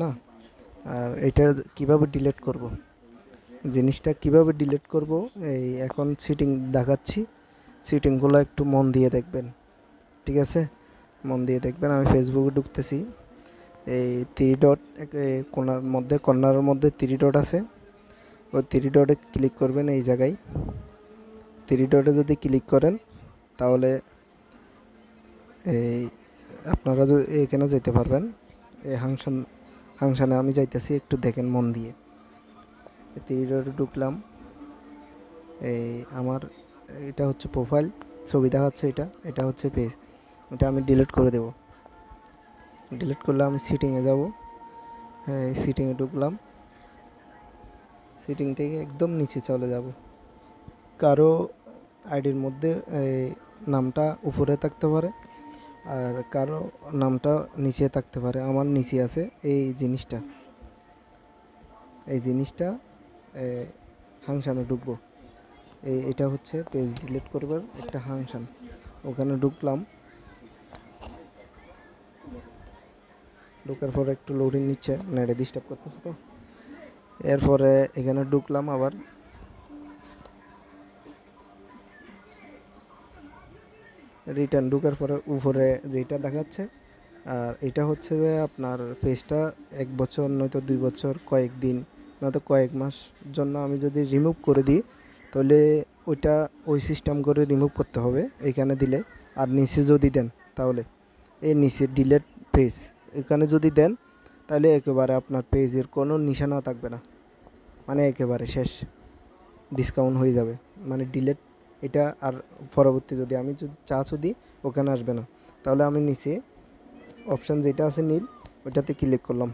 না। আর এটা কিভাবে ডিলিট করব, জিনিসটা কিভাবে ডিলিট করব, এই এখন সেটিং দেখাচ্ছি। সেটিংগুলো একটু মন দিয়ে দেখবেন, ঠিক আছে? মন দিয়ে দেখবেন। আমি ফেসবুকে ঢুকতেছি। এই থ্রি ডট কর্নারের মধ্যে থ্রি ডট আছে, ওই থ্রি ডটে ক্লিক করবেন। এই জায়গায় থ্রি ডটে যদি ক্লিক করেন তাহলে এই আপনারা এখানে যেতে পারবেন। এই হাংশানে আমি যাইতেছি, একটু দেখেন মন দিয়ে। থ্রি ডটে ঢুকলাম। এই আমার এটা হচ্ছে প্রোফাইল, ছবি দেখাচ্ছে। এটা হচ্ছে পেজ। এটা আমি ডিলিট করে দেব। ডিলিট করলে আমি সেটিংয়ে যাব। হ্যাঁ, এই সেটিংয়ে ঢুকলাম। সেটিং থেকে একদম নিচে চলে যাব। কারো আইডির মধ্যে এই নামটা উপরে থাকতে পারে, আর কারো নামটা নিচে থাকতে পারে। আমার নিচে আছে এই জিনিসটা হাংশানে ঢুকবো। এটা হচ্ছে পেজ ডিলিট করবার একটা হাংশান। ওখানে ঢুকলাম। ঢোকার পরে একটু লোডিং নিচ্ছে, নেটে ডিস্টার্ব করতেছে তো। এরপরে এখানে ঢুকলাম আবার। রিটার্ন ঢুকার পরে উপরে যেটা দেখাচ্ছে, আর এটা হচ্ছে যে আপনার পেজটা 1 বছর নয়তো 2 বছর, কয়েকদিন নয়তো কয়েক মাস জন্য আমি যদি রিমুভ করে দিই, তাহলে ওই সিস্টেম করে রিমুভ করতে হবে এখানে দিলে। আর নিচে যদি দেন তাহলে এই নিচে ডিলেট পেজ এখানে যদি দেন, তাহলে একেবারে আপনার পেজের কোনো নিশানা থাকবে না, মানে একেবারে শেষ, ডিসকাউন্ট হয়ে যাবে, মানে ডিলেট। এটা আর পরবর্তী যদি আমি চার্জও দিই, ওখানে আসবে না। তাহলে আমি নিচে অপশান যেটা আছে নীল, ওইটাতে ক্লিক করলাম।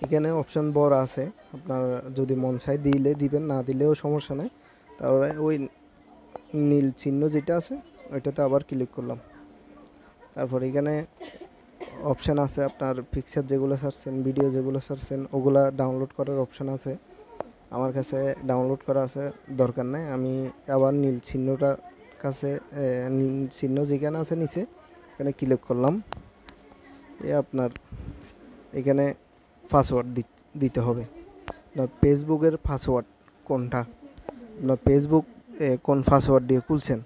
এখানে অপশান বড় আছে, আপনার যদি মন চায় দিবেন, না দিলেও সমস্যা নেই। তাহলে ওই নীল চিহ্ন যেটা আছে ওইটাতে আবার ক্লিক করলাম। তারপর এখানে অপশান আছে আপনার পিকচার যেগুলো ছাড়ছেন, ভিডিও যেগুলো ছাড়ছেন, ওগুলা ডাউনলোড করার অপশান আছে। আমার কাছে ডাউনলোড করা আছে, দরকার নেই। আমি আবার নীল চিহ্নটা কাছে নীল চিহ্ন যেখানে আছে নিচে, এখানে ক্লিক করলাম। আপনার এখানে পাসওয়ার্ড দিতে হবে। আপনার ফেসবুকের পাসওয়ার্ড কোনটা, আপনার ফেসবুক কোন পাসওয়ার্ড দিয়ে খুলছেন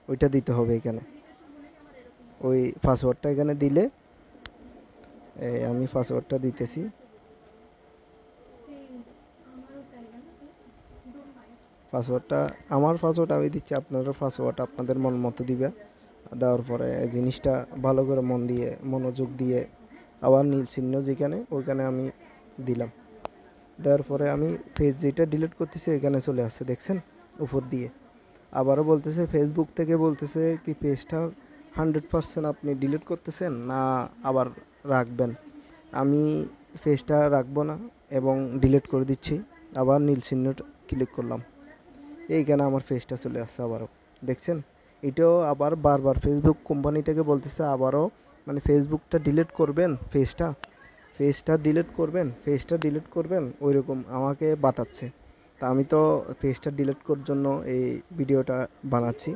ওইটা দিতে হবে এখানে। ওই পাসওয়ার্ডটা এখানে দিলে, আমি পাসওয়ার্ডটা দিতেছি। আমার পাসওয়ার্ড আমি দিচ্ছি, আপনারা পাসওয়ার্ড আপনাদের মন মতো দিবে। দেওয়ার পরে জিনিসটা ভালো করে মনোযোগ দিয়ে আবার নীল চিহ্ন যেখানে, ওইখানে আমি দিলাম। দেওয়ার পরে আমি পেজ যেটা ডিলিট করতেছি এখানে চলে আসছে, দেখছেন উপর দিয়ে। আবারও বলতেছে ফেসবুক থেকে, বলতেছে কি পেজটা 100% আপনি ডিলিট করতেছেন না আবার রাখবেন। আমি পেজটা রাখবো না এবং ডিলিট করে দিচ্ছি। আবার নীল চিহ্নটা ক্লিক করলাম। এইখানে আমার পেজটা চলে আসছে আবারও, দেখছেন। এটাও আবার বারবার ফেসবুক কোম্পানি থেকে বলতেছে আবারও, মানে ফেসবুকটা ডিলিট করবেন, পেজটা ডিলিট করবেন ওই রকম আমাকে বাতাচ্ছে। তা আমি তো পেজটা ডিলিট করার জন্য এই ভিডিওটা বানাচ্ছি।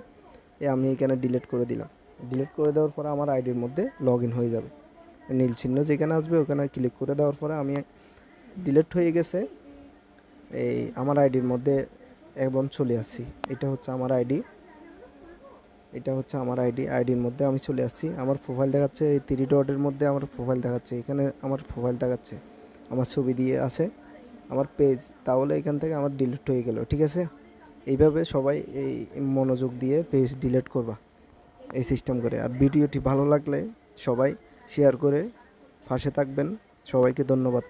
আমি এখানে ডিলিট করে দিলাম। ডিলিট করে দেওয়ার পরে আমার আইডির মধ্যে লগ ইন হয়ে যাবে। নীল চিহ্ন যেখানে আসবে ওখানে ক্লিক করে দেওয়ার পরে আমি ডিলিট হয়ে গেছে, এই আমার আইডির মধ্যে এবং চলে আসছি। এটা হচ্ছে আমার আইডির মধ্যে আমি চলে আসছি। আমার প্রোফাইল দেখাচ্ছে, এই থ্রি ডটের মধ্যে আমার প্রোফাইল দেখাচ্ছে। এখানে আমার প্রোফাইল দেখাচ্ছে, আমার ছবি দিয়ে আছে, আমার পেজ। তাহলে এখান থেকে আমার ডিলিট হয়ে গেল, ঠিক আছে। এইভাবে সবাই এই মনোযোগ দিয়ে পেজ ডিলিট করবা, এই সিস্টেম করে। আর ভিডিওটি ভালো লাগলে সবাই শেয়ার করে পাশে থাকবেন। সবাইকে ধন্যবাদ।